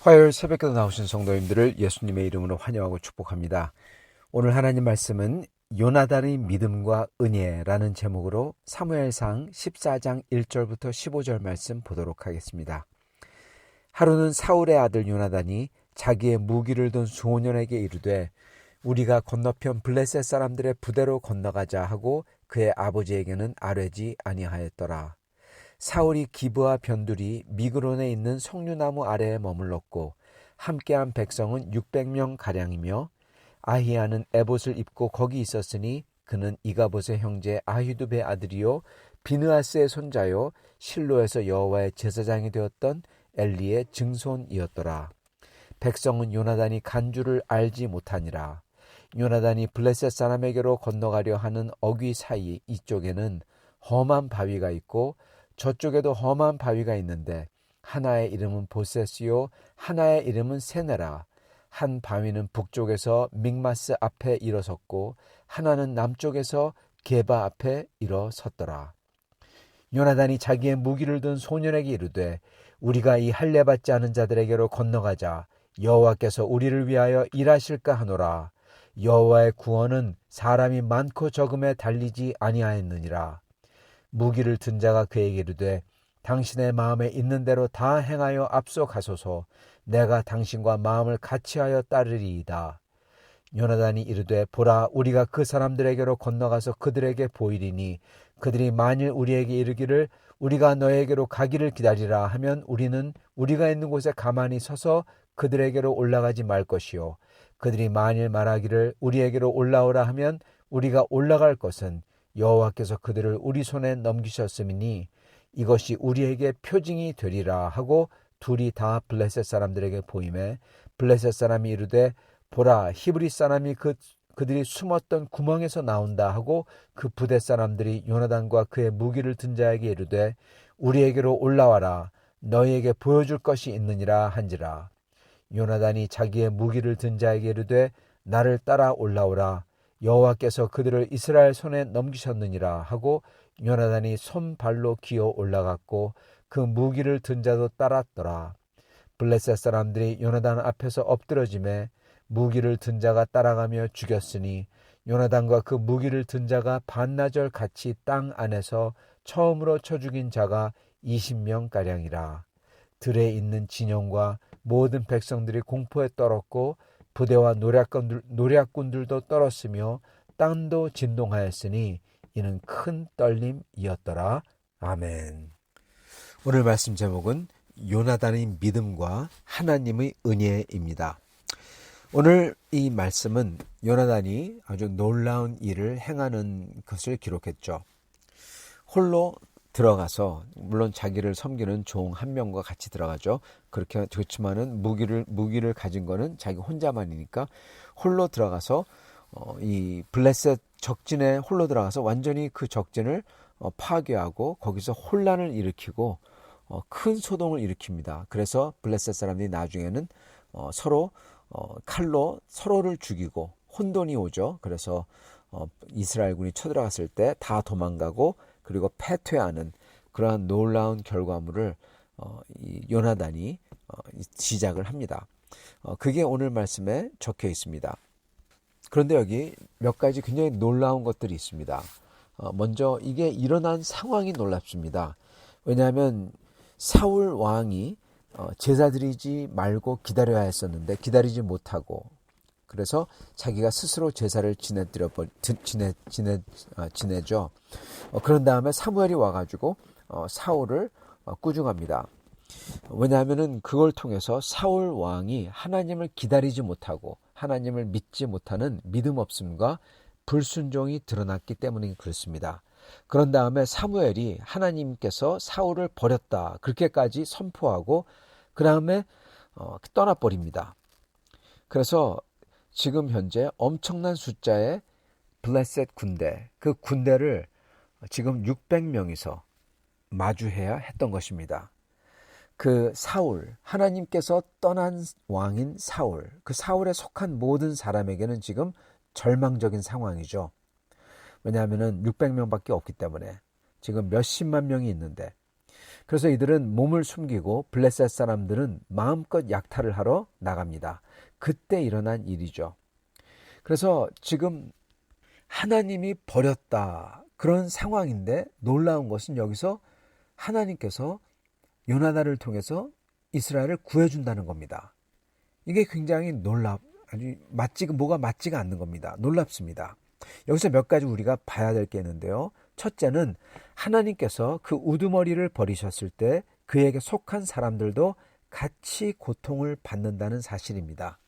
화요일 새벽에도 나오신 성도님들을 예수님의 이름으로 환영하고 축복합니다. 오늘 하나님 말씀은 요나단의 믿음과 은혜라는 제목으로 사무엘상 14장 1절부터 15절 말씀 보도록 하겠습니다. 하루는 사울의 아들 요나단이 자기의 무기를 든 소년에게 이르되 우리가 건너편 블레셋 사람들의 부대로 건너가자 하고 그의 아버지에게는 아뢰지 아니하였더라. 사울이 기브와 변두리 미그론에 있는 석류나무 아래에 머물렀고 함께한 백성은 600명 가량이며 아히야는 에봇을 입고 거기 있었으니 그는 이가봇의 형제 아히두베의 아들이요 비느하스의 손자요 실로에서 여호와의 제사장이 되었던 엘리의 증손이었더라. 백성은 요나단이 간 줄을 알지 못하니라. 요나단이 블레셋 사람에게로 건너가려 하는 어귀 사이 이쪽에는 험한 바위가 있고 저쪽에도 험한 바위가 있는데 하나의 이름은 보셋이요 하나의 이름은 세네라. 한 바위는 북쪽에서 믹마스 앞에 일어섰고 하나는 남쪽에서 게바 앞에 일어섰더라. 요나단이 자기의 무기를 든 소년에게 이르되 우리가 이 할례 받지 않은 자들에게로 건너가자. 여호와께서 우리를 위하여 일하실까 하노라. 여호와의 구원은 사람이 많고 적음에 달리지 아니하였느니라. 무기를 든 자가 그에게 이르되 당신의 마음에 있는 대로 다 행하여 앞서 가소서. 내가 당신과 마음을 같이하여 따르리이다. 요나단이 이르되 보라 우리가 그 사람들에게로 건너가서 그들에게 보이리니 그들이 만일 우리에게 이르기를 우리가 너에게로 가기를 기다리라 하면 우리는 우리가 있는 곳에 가만히 서서 그들에게로 올라가지 말 것이요 그들이 만일 말하기를 우리에게로 올라오라 하면 우리가 올라갈 것은 여호와께서 그들을 우리 손에 넘기셨음이니 이것이 우리에게 표징이 되리라 하고 둘이 다 블레셋 사람들에게 보이매 블레셋 사람이 이르되 보라 히브리 사람이 그들이 숨었던 구멍에서 나온다 하고 그 부대 사람들이 요나단과 그의 무기를 든 자에게 이르되 우리에게로 올라와라 너희에게 보여줄 것이 있느니라 한지라. 요나단이 자기의 무기를 든 자에게 이르되 나를 따라 올라오라 여호와께서 그들을 이스라엘 손에 넘기셨느니라 하고 요나단이 손발로 기어 올라갔고 그 무기를 든 자도 따랐더라. 블레셋 사람들이 요나단 앞에서 엎드러짐에 무기를 든 자가 따라가며 죽였으니 요나단과 그 무기를 든 자가 반나절 같이 땅 안에서 처음으로 쳐 죽인 자가 20명가량이라. 들에 있는 진영과 모든 백성들이 공포에 떨었고 부대와 노략군들도 떨었으며 땅도 진동하였으니 이는 큰 떨림이었더라. 아멘. 오늘 말씀 제목은 요나단의 믿음과 하나님의 은혜입니다. 오늘 이 말씀은 요나단이 아주 놀라운 일을 행하는 것을 기록했죠. 홀로 들어가서 물론 자기를 섬기는 종 한 명과 같이 들어가죠. 그렇지만은 무기를 가진 거는 자기 혼자만이니까 홀로 들어가서 이 블레셋 적진에 홀로 들어가서 완전히 그 적진을 파괴하고 거기서 혼란을 일으키고 큰 소동을 일으킵니다. 그래서 블레셋 사람들이 나중에는 서로 칼로 서로를 죽이고 혼돈이 오죠. 그래서 이스라엘군이 쳐들어갔을 때 다 도망가고 그리고 패퇴하는 그러한 놀라운 결과물을 이 요나단이 시작을 합니다. 그게 오늘 말씀에 적혀 있습니다. 그런데 여기 몇 가지 굉장히 놀라운 것들이 있습니다. 먼저 이게 일어난 상황이 놀랍습니다. 왜냐하면 사울 왕이 제사 드리지 말고 기다려야 했었는데 기다리지 못하고 그래서 자기가 스스로 제사를 지내죠. 그런 다음에 사무엘이 와가지고 사울을 꾸중합니다. 왜냐하면은 그걸 통해서 사울 왕이 하나님을 기다리지 못하고 하나님을 믿지 못하는 믿음 없음과 불순종이 드러났기 때문에 그렇습니다. 그런 다음에 사무엘이 하나님께서 사울을 버렸다 그렇게까지 선포하고 그 다음에 떠나버립니다. 그래서 지금 현재 엄청난 숫자의 블레셋 군대, 그 군대를 지금 600명이서 마주해야 했던 것입니다. 그 사울, 하나님께서 떠난 왕인 사울, 그 사울에 속한 모든 사람에게는 지금 절망적인 상황이죠. 왜냐하면 600명밖에 없기 때문에 지금 몇십만 명이 있는데 그래서 이들은 몸을 숨기고 블레셋 사람들은 마음껏 약탈을 하러 나갑니다. 그때 일어난 일이죠. 그래서 지금 하나님이 버렸다 그런 상황인데 놀라운 것은 여기서 하나님께서 요나단을 통해서 이스라엘을 구해준다는 겁니다. 이게 굉장히 아주 뭐가 맞지가 않는 겁니다. 놀랍습니다. 여기서 몇 가지 우리가 봐야 될 게 있는데요. 첫째는 하나님께서 그 우두머리를 버리셨을 때 그에게 속한 사람들도 같이 고통을 받는다는 사실입니다.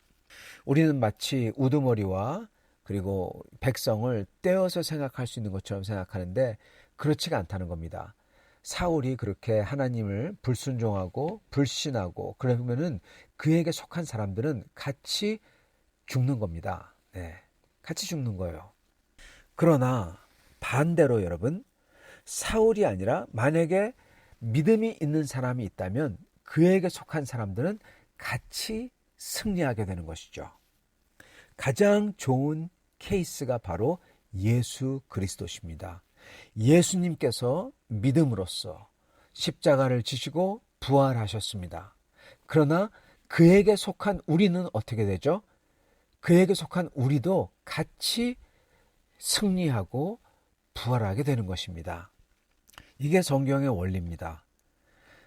우리는 마치 우두머리와 그리고 백성을 떼어서 생각할 수 있는 것처럼 생각하는데 그렇지가 않다는 겁니다. 사울이 그렇게 하나님을 불순종하고 불신하고 그러면은 그에게 속한 사람들은 같이 죽는 겁니다. 네, 같이 죽는 거예요. 그러나 반대로 여러분, 사울이 아니라 만약에 믿음이 있는 사람이 있다면 그에게 속한 사람들은 같이 승리하게 되는 것이죠. 가장 좋은 케이스가 바로 예수 그리스도십니다. 예수님께서 믿음으로써 십자가를 지시고 부활하셨습니다. 그러나 그에게 속한 우리는 어떻게 되죠? 그에게 속한 우리도 같이 승리하고 부활하게 되는 것입니다. 이게 성경의 원리입니다.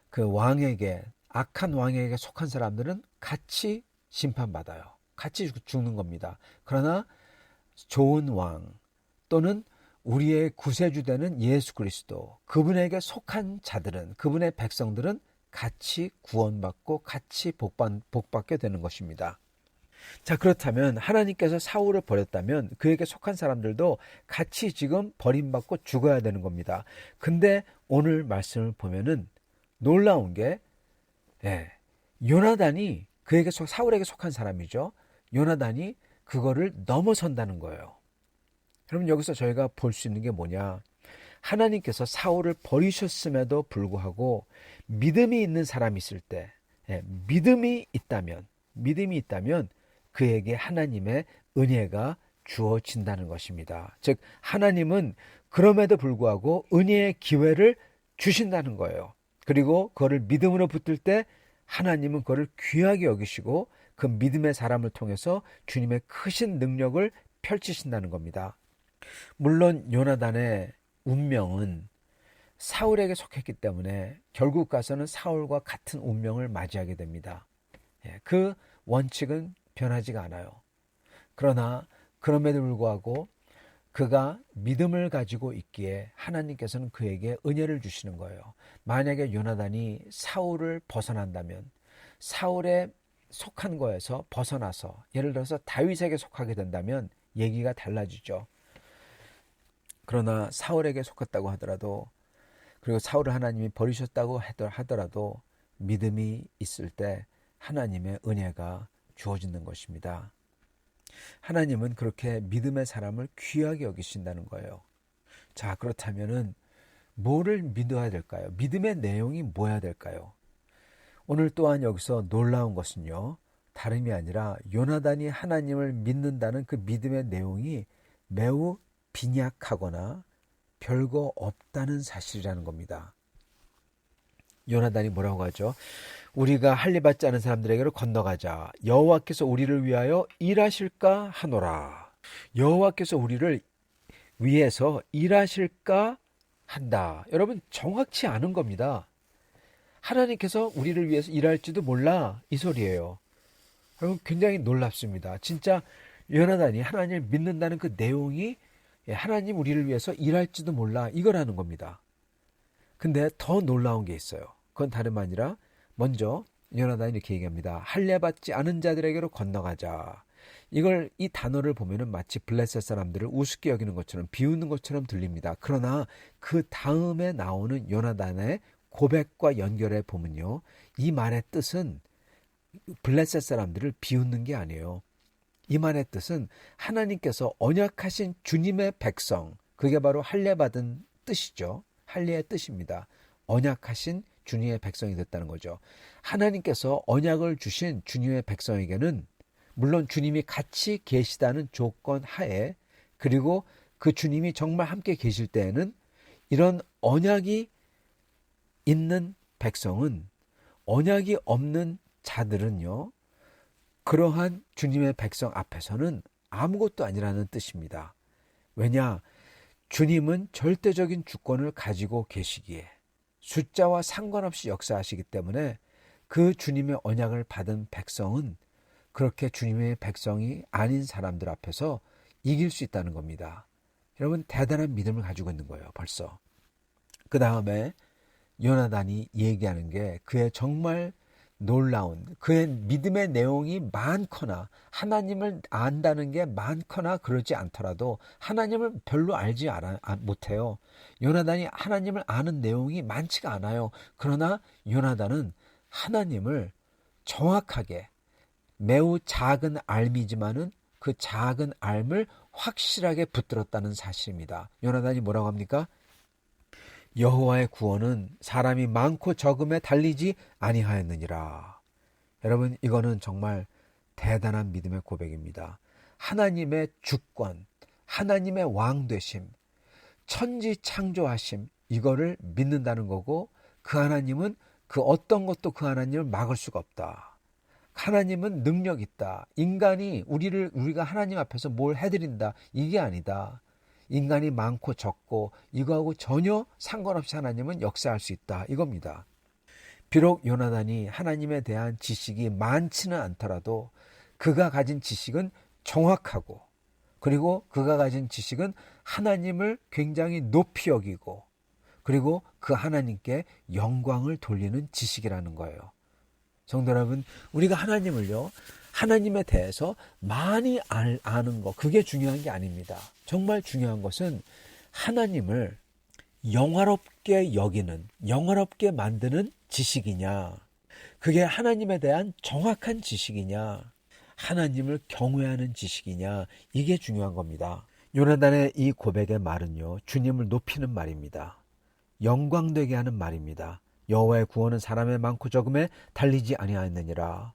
그 왕에게, 악한 왕에게 속한 사람들은 같이 심판받아요. 같이 죽는 겁니다. 그러나 좋은 왕 또는 우리의 구세주 되는 예수 그리스도, 그분에게 속한 자들은, 그분의 백성들은 같이 구원받고 같이 복받게 되는 것입니다. 자, 그렇다면 하나님께서 사울을 버렸다면 그에게 속한 사람들도 같이 지금 버림받고 죽어야 되는 겁니다. 근데 오늘 말씀을 보면은 놀라운 게 요나단이 사울에게 속한 사람이죠. 요나단이 그거를 넘어선다는 거예요. 여러분, 여기서 저희가 볼 수 있는 게 뭐냐? 하나님께서 사울을 버리셨음에도 불구하고 믿음이 있는 사람이 있을 때, 믿음이 있다면 그에게 하나님의 은혜가 주어진다는 것입니다. 즉, 하나님은 그럼에도 불구하고 은혜의 기회를 주신다는 거예요. 그리고 그거를 믿음으로 붙들 때 하나님은 그거를 귀하게 여기시고 그 믿음의 사람을 통해서 주님의 크신 능력을 펼치신다는 겁니다. 물론 요나단의 운명은 사울에게 속했기 때문에 결국 가서는 사울과 같은 운명을 맞이하게 됩니다. 그 원칙은 변하지가 않아요. 그러나 그럼에도 불구하고 그가 믿음을 가지고 있기에 하나님께서는 그에게 은혜를 주시는 거예요. 만약에 요나단이 사울을 벗어난다면, 사울에 속한 거에서 벗어나서 예를 들어서 다윗에게 속하게 된다면 얘기가 달라지죠. 그러나 사울에게 속했다고 하더라도, 그리고 사울을 하나님이 버리셨다고 하더라도 믿음이 있을 때 하나님의 은혜가 주어지는 것입니다. 하나님은 그렇게 믿음의 사람을 귀하게 여기신다는 거예요. 자, 그렇다면은 뭐를 믿어야 될까요? 믿음의 내용이 뭐야 될까요? 오늘 또한 여기서 놀라운 것은요, 다름이 아니라 요나단이 하나님을 믿는다는 그 믿음의 내용이 매우 빈약하거나 별거 없다는 사실이라는 겁니다. 요나단이 뭐라고 하죠? 우리가 할례 받지 않은 사람들에게로 건너가자. 여호와께서 우리를 위하여 일하실까 하노라. 여호와께서 우리를 위해서 일하실까 한다. 여러분, 정확치 않은 겁니다. 하나님께서 우리를 위해서 일할지도 몰라, 이 소리예요. 여러분, 굉장히 놀랍습니다. 진짜 요나단이 하나님을 믿는다는 그 내용이 하나님 우리를 위해서 일할지도 몰라, 이거라는 겁니다. 근데 더 놀라운 게 있어요. 그건 다름 아니라 먼저 요나단이 이렇게 얘기합니다. 할례 받지 않은 자들에게로 건너가자. 이 단어를 보면은 마치 블레셋 사람들을 우습게 여기는 것처럼, 비웃는 것처럼 들립니다. 그러나 그 다음에 나오는 요나단의 고백과 연결해 보면요, 이 말의 뜻은 블레셋 사람들을 비웃는 게 아니에요. 이 말의 뜻은 하나님께서 언약하신 주님의 백성, 그게 바로 할례 받은 뜻이죠. 할례의 뜻입니다. 언약하신 주님의 백성이 됐다는 거죠. 하나님께서 언약을 주신 주님의 백성에게는 물론 주님이 같이 계시다는 조건 하에, 그리고 그 주님이 정말 함께 계실 때에는 이런 언약이 있는 백성은 언약이 없는 자들은요, 그러한 주님의 백성 앞에서는 아무것도 아니라는 뜻입니다. 왜냐? 주님은 절대적인 주권을 가지고 계시기에 숫자와 상관없이 역사하시기 때문에 그 주님의 언약을 받은 백성은 그렇게 주님의 백성이 아닌 사람들 앞에서 이길 수 있다는 겁니다. 여러분, 대단한 믿음을 가지고 있는 거예요, 벌써. 그 다음에 요나단이 얘기하는 게 그의 정말 놀라운, 그의 믿음의 내용이 많거나 하나님을 안다는 게 많거나 그러지 않더라도 하나님을 별로 알지 못해요. 요나단이 하나님을 아는 내용이 많지가 않아요. 그러나 요나단은 하나님을 정확하게, 매우 작은 알미지만은 그 작은 알을 확실하게 붙들었다는 사실입니다. 요나단이 뭐라고 합니까? 여호와의 구원은 사람이 많고 적음에 달리지 아니하였느니라. 여러분, 이거는 정말 대단한 믿음의 고백입니다. 하나님의 주권, 하나님의 왕되심, 천지 창조하심, 이거를 믿는다는 거고, 그 하나님은 그 어떤 것도 그 하나님을 막을 수가 없다. 하나님은 능력 있다. 인간이 우리가 하나님 앞에서 뭘 해드린다, 이게 아니다. 인간이 많고 적고 이거하고 전혀 상관없이 하나님은 역사할 수 있다, 이겁니다. 비록 요나단이 하나님에 대한 지식이 많지는 않더라도 그가 가진 지식은 정확하고, 그리고 그가 가진 지식은 하나님을 굉장히 높이 여기고, 그리고 그 하나님께 영광을 돌리는 지식이라는 거예요. 성도 여러분, 우리가 하나님을요, 하나님에 대해서 많이 아는 거, 그게 중요한 게 아닙니다. 정말 중요한 것은 하나님을 영화롭게 여기는, 영화롭게 만드는 지식이냐, 그게 하나님에 대한 정확한 지식이냐, 하나님을 경외하는 지식이냐, 이게 중요한 겁니다. 요나단의 이 고백의 말은요, 주님을 높이는 말입니다. 영광되게 하는 말입니다. 여호와의 구원은 사람의 많고 적음에 달리지 아니하였느니라.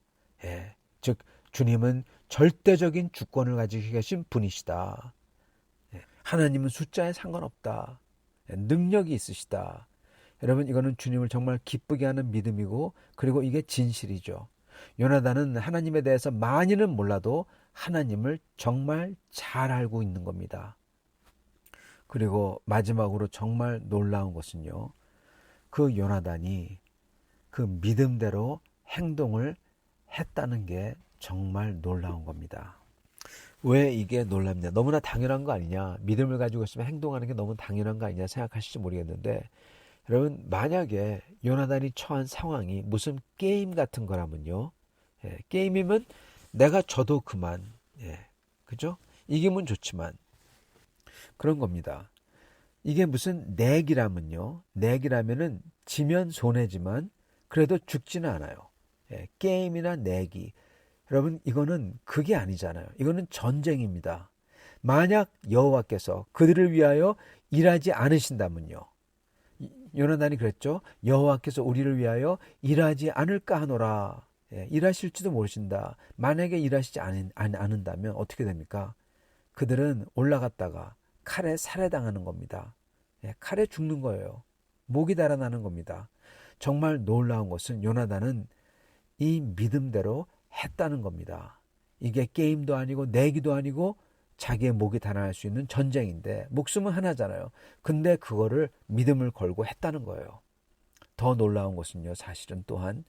즉 주님은 절대적인 주권을 가지고 계신 분이시다. 하나님은 숫자에 상관없다. 능력이 있으시다. 여러분, 이거는 주님을 정말 기쁘게 하는 믿음이고, 그리고 이게 진실이죠. 요나단은 하나님에 대해서 많이는 몰라도 하나님을 정말 잘 알고 있는 겁니다. 그리고 마지막으로 정말 놀라운 것은요, 그 요나단이 그 믿음대로 행동을 했다는 게 정말 놀라운 겁니다. 왜 이게 놀랍냐? 너무나 당연한 거 아니냐? 믿음을 가지고 있으면 행동하는 게 너무 당연한 거 아니냐 생각하실지 모르겠는데, 여러분, 만약에 요나단이 처한 상황이 무슨 게임 같은 거라면요, 게임이면 내가 져도 그만, 그죠? 이기면 좋지만, 그런 겁니다. 이게 무슨 내기라면요, 내기라면은 지면 손해지만 그래도 죽지는 않아요. 게임이나 내기, 여러분, 이거는 그게 아니잖아요. 이거는 전쟁입니다. 만약 여호와께서 그들을 위하여 일하지 않으신다면요, 요나단이 그랬죠. 여호와께서 우리를 위하여 일하지 않을까 하노라. 일하실지도 모르신다. 만약에 일하시지 않는다면 어떻게 됩니까? 그들은 올라갔다가 칼에 살해당하는 겁니다. 칼에 죽는 거예요. 목이 달아나는 겁니다. 정말 놀라운 것은 요나단은 이 믿음대로 했다는 겁니다. 이게 게임도 아니고 내기도 아니고 자기의 목이 달아날 수 있는 전쟁인데, 목숨은 하나잖아요. 근데 그거를 믿음을 걸고 했다는 거예요. 더 놀라운 것은요, 사실은 또한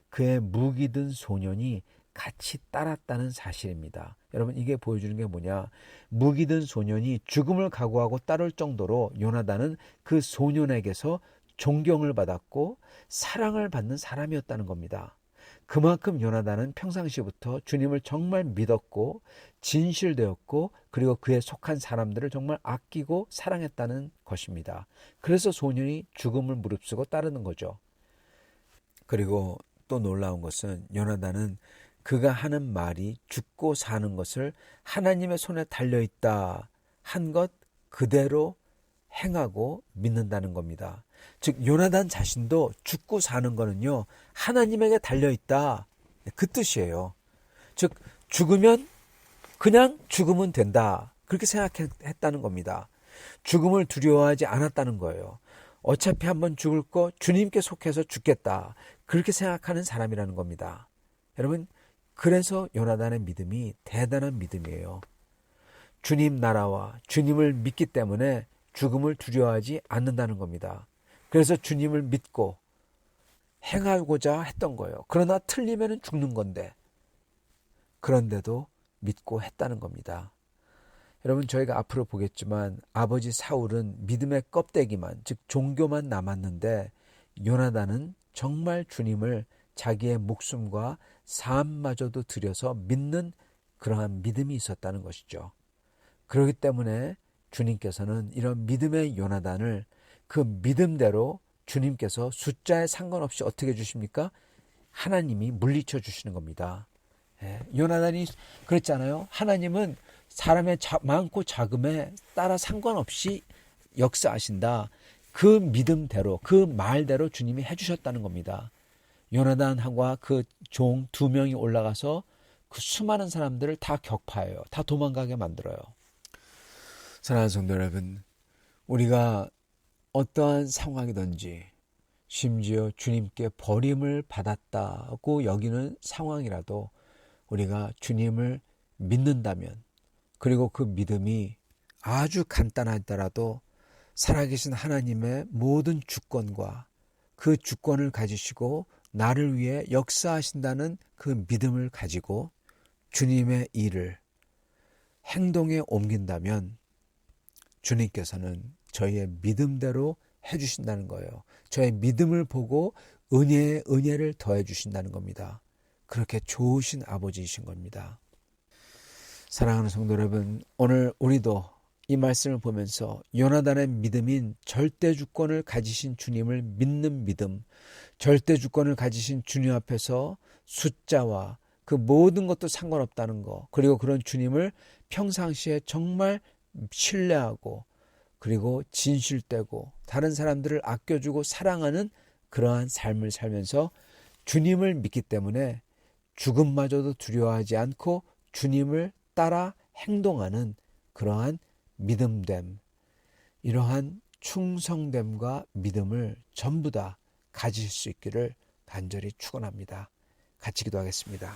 그의 무기 든 소년이 같이 따랐다는 사실입니다. 여러분, 이게 보여주는 게 뭐냐? 무기 든 소년이 죽음을 각오하고 따를 정도로 요나단은 그 소년에게서 존경을 받았고 사랑을 받는 사람이었다는 겁니다. 그만큼 요나단은 평상시부터 주님을 정말 믿었고 진실되었고, 그리고 그에 속한 사람들을 정말 아끼고 사랑했다는 것입니다. 그래서 소년이 죽음을 무릅쓰고 따르는 거죠. 그리고 또 놀라운 것은 요나단은 그가 하는 말이 죽고 사는 것을 하나님의 손에 달려있다 한 것 그대로 행하고 믿는다는 겁니다. 즉 요나단 자신도 죽고 사는 거는요, 하나님에게 달려있다, 그 뜻이에요. 즉 죽으면 그냥 죽으면 된다, 그렇게 생각했다는 겁니다. 죽음을 두려워하지 않았다는 거예요. 어차피 한번 죽을 거 주님께 속해서 죽겠다. 그렇게 생각하는 사람이라는 겁니다. 여러분, 그래서 요나단의 믿음이 대단한 믿음이에요. 주님 나라와 주님을 믿기 때문에 죽음을 두려워하지 않는다는 겁니다. 그래서 주님을 믿고 행하고자 했던 거예요. 그러나 틀리면 죽는 건데, 그런데도 믿고 했다는 겁니다. 여러분, 저희가 앞으로 보겠지만 아버지 사울은 믿음의 껍데기만, 즉 종교만 남았는데, 요나단은 정말 주님을 자기의 목숨과 삶마저도 들여서 믿는 그러한 믿음이 있었다는 것이죠. 그렇기 때문에 주님께서는 이런 믿음의 요나단을 그 믿음대로 주님께서 숫자에 상관없이 어떻게 주십니까? 하나님이 물리쳐 주시는 겁니다. 요나단이 그랬잖아요. 하나님은 사람의 많고 작음에 따라 상관없이 역사하신다. 그 믿음대로, 그 말대로 주님이 해주셨다는 겁니다. 요나단과 그 종 2명이 올라가서 그 수많은 사람들을 다 격파해요. 다 도망가게 만들어요. 사랑하는 성도 여러분, 우리가 어떠한 상황이든지 심지어 주님께 버림을 받았다고 여기는 상황이라도 우리가 주님을 믿는다면, 그리고 그 믿음이 아주 간단하더라도 살아계신 하나님의 모든 주권과 그 주권을 가지시고 나를 위해 역사하신다는 그 믿음을 가지고 주님의 일을 행동에 옮긴다면 주님께서는 저희의 믿음대로 해주신다는 거예요. 저의 믿음을 보고 은혜에 은혜를 더해 주신다는 겁니다. 그렇게 좋으신 아버지이신 겁니다. 사랑하는 성도 여러분, 오늘 우리도 이 말씀을 보면서 요나단의 믿음인 절대 주권을 가지신 주님을 믿는 믿음, 절대 주권을 가지신 주님 앞에서 숫자와 그 모든 것도 상관없다는 거, 그리고 그런 주님을 평상시에 정말 신뢰하고 그리고 진실되고 다른 사람들을 아껴주고 사랑하는 그러한 삶을 살면서 주님을 믿기 때문에 죽음마저도 두려워하지 않고 주님을 따라 행동하는 그러한 믿음됨, 이러한 충성됨과 믿음을 전부 다 가지실 수 있기를 간절히 축원합니다. 같이 기도하겠습니다.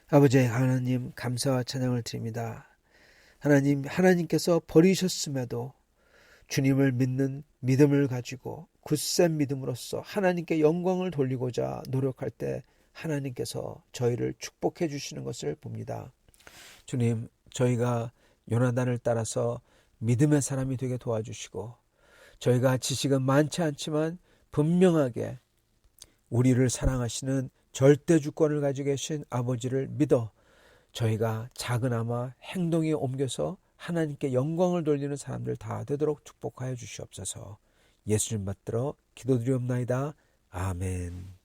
아버지 하나님, 감사와 찬양을 드립니다. 하나님께서 버리셨음에도 주님을 믿는 믿음을 가지고 굳센 믿음으로써 하나님께 영광을 돌리고자 노력할 때 하나님께서 저희를 축복해 주시는 것을 봅니다. 주님, 저희가 요나단을 따라서 믿음의 사람이 되게 도와주시고, 저희가 지식은 많지 않지만 분명하게 우리를 사랑하시는 절대 주권을 가지고 계신 아버지를 믿어 저희가 작은아마 행동에 옮겨서 하나님께 영광을 돌리는 사람들 다 되도록 축복하여 주시옵소서. 예수님 받들어 기도드리옵나이다. 아멘.